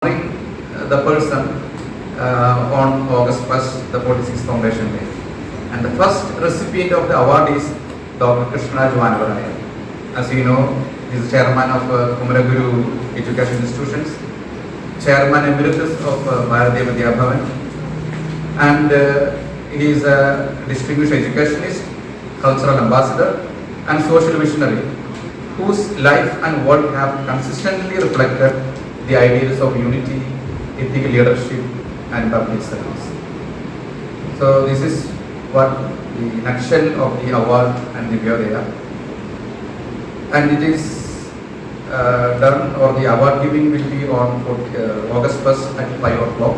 The person on August 1st, the 46th Foundation Day. And the first recipient of the award is Dr. Krishnaraj Vanavaraya. As you know, he is chairman of Kumaraguru Education Institutions, chairman emeritus of Bharatiya Vidya Bhavan, and he is a distinguished educationist, cultural ambassador, and social visionary, whose life and work have consistently reflected the ideals of unity, ethical leadership, and public service. So this is what the nutshell of the award and the Divyodaya. And it is done, or the award giving will be on August 1st at 5 o'clock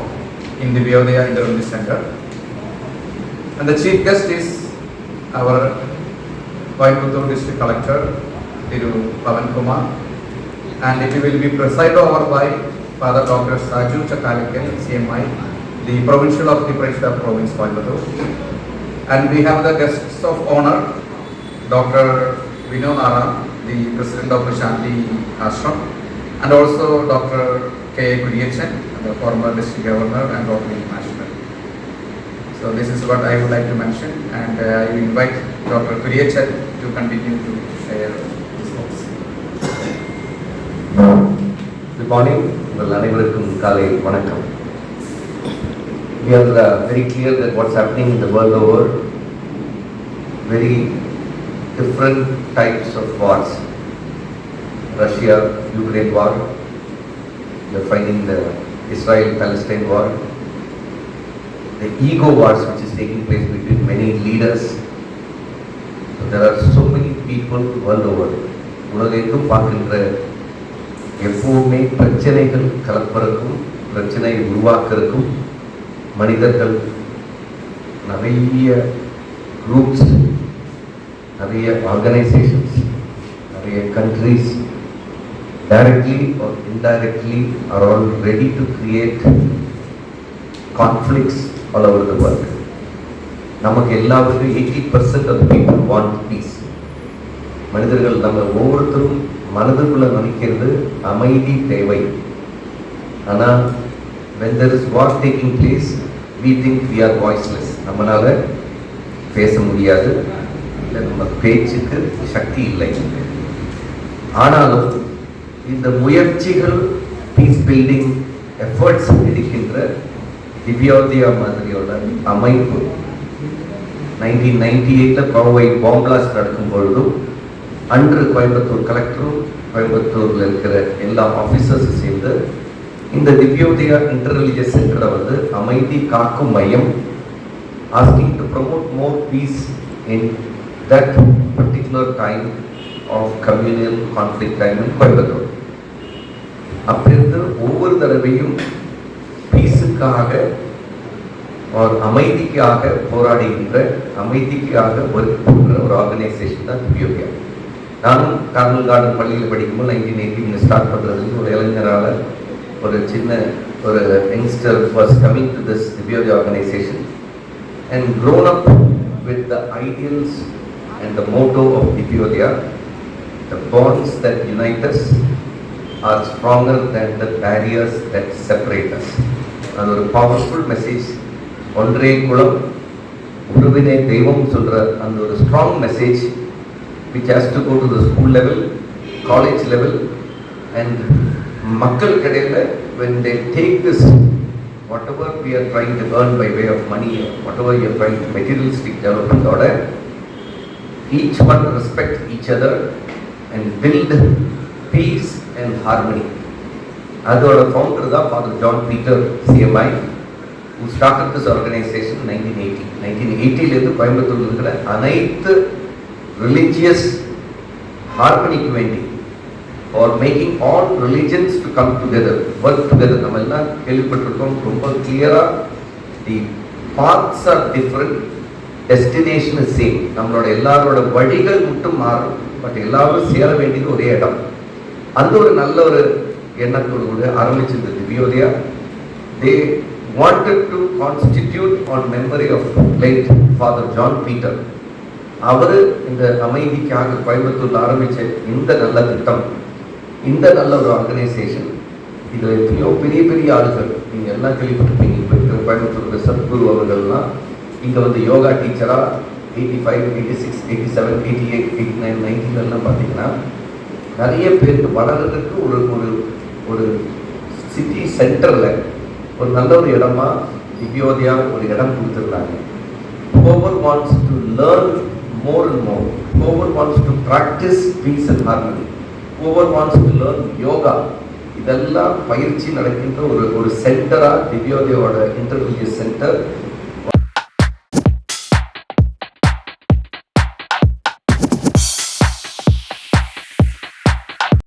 in the Divyodaya Interreligious Center. And the chief guest is our Coimbatore District Collector, Thiru Pavan Kumar, and it will be presided over by Father Dr. Saju Chakalikan, CMI, the Provincial of the Prashda Province, Coimbatore. And we have the guests of honor, Dr. Vinod Nara, the President of Shanti Ashram, and also Dr. K. Kuriyachan, the former District Governor and Rotary National. So this is what I would like to mention, and I will invite Dr. Kuriyachan to continue to share his thoughts. Good morning. We are very clear that what's happening in the world over, very different types of wars. Russia, Ukraine war, you are finding the Israel-Palestine war, the ego wars which is taking place between many leaders. So there are so many people world over. உலகெங்கும் பார்க்கின்ற எப்பவுமே பிரச்சனைகள் கலப்பதற்கும் பிரச்சனையை உருவாக்குறதுக்கும் மனிதர்கள் நிறைய groups, நிறைய organisations, நிறைய countries directly or indirectly are all ready to create conflicts all over the world. நமக்கு எல்லாருக்கும் 80% of the people want peace. மனிதர்கள் நம்ம ஒவ்வொருத்தரும் மனதுக்குள்ள நினைக்கிறது அமைதி தேவை. ஆனால் when there is war taking place, we think we are voiceless. நம்மளால பேச முடியாது, இல்லை நம்ம பேச்சுக்கு சக்தி இல்லை. ஆனாலும் இந்த முயற்சிகள், பீஸ் பில்டிங் எஃபர்ட்ஸ் எடுக்கின்ற திவ்யோதயா மாதிரியோட அமைப்பு 1998 கோவை பாம் பிளாஸ்ட் நடக்கும் பொழுதும் அன்று கோயம்புத்தூர் கலெக்டரும் கோயம்புத்தூரில் இருக்கிற எல்லா ஆஃபீஸர்ஸும் சேர்ந்து இந்த திவ்யோதயா இன்டர்ரிலிஜியஸ் சென்டரை வந்து அமைதி காக்கும் மையம், asking to promote more peace in that particular time of communal conflict time in Coimbatore. அப்படிருந்து ஒவ்வொரு தடவையும் பீஸுக்காக ஒரு அமைதிக்காக போராடுகின்ற, அமைதிக்காக ஒர்க் பண்ணுற ஒரு ஆர்கனைசேஷன் தான் திவ்யோதயா. நானும் கார்மல் கார்டன் பள்ளியில் படிக்கும்போது 1980 ஸ்டார்ட் பண்ணுறதுக்கு ஒரு இளைஞரால் ஒரு சின்ன ஒரு youngster was coming to this Divyodaya organisation and grown up with the ideals and the motto of Divyodaya. The bonds that unite us are stronger than the barriers that separate us. அது ஒரு powerful message. ஒன்றே குலம் உருவினே தெய்வம் சொல்கிற அந்த ஒரு strong message which has to go to the school level, college level, and மக்கள் கடையில் when they take this, whatever we are trying to earn by way of money, whatever you are trying to materialistic development order, each one respect each other and build peace and harmony. அதோட founder தான் Father John Peter, CMI, who started this organization in 1980. 1980 கோயம்புத்தூரில் இருக்கிற அனைத்து religious ஹார்மனிக்கு வேண்டி, for making all religions to come together, work together. நம்ம எல்லாம் கேள்விப்பட்டிருக்கோம் ரொம்ப கிளியராக, the paths are different, destination is same. நம்மளோட எல்லாரோட வழிகள் மட்டும் மாறும், பட் எல்லாரும் சேர வேண்டியது ஒரே இடம். அந்த ஒரு நல்ல ஒரு எண்ணத்தோடு கூட ஆரம்பிச்சிருந்த Divyodaya. They wanted to constitute an memory of late father John Peter. அவர் இந்த அமைதிக்காக கோயம்புத்தூரில் ஆரம்பித்த இந்த நல்ல திட்டம், இந்த நல்ல ஒரு ஆர்கனைசேஷன் இதில் எத்தனையோ பெரிய பெரிய ஆளுகள் நீங்கள் எல்லாம் கேள்விப்பட்டிருப்பீங்க. இப்போ இருக்கிற கோயம்புத்தூர் சத்குரு அவர்கள்லாம் இங்கே வந்து யோகா டீச்சராக 85, 86, 87, 88, 89, 90 பார்த்தீங்கன்னா நிறைய பேருக்கு வளர்கிறதுக்கு ஒரு ஒரு ஒரு சிட்டி சென்டரில் ஒரு நல்ல ஒரு இடமா திவ்யோதயா ஒரு இடம் கொடுத்துருந்தாங்க. Whoever wants to learn more and more, whoever wants to practice peace and harmony, whoever wants to learn yoga, இதெல்லாம் பயிற்சி நடக்கின்ற ஒரு சென்டராக திவ்யோதயோட இன்டர்ரிலிஜியஸ் சென்டர்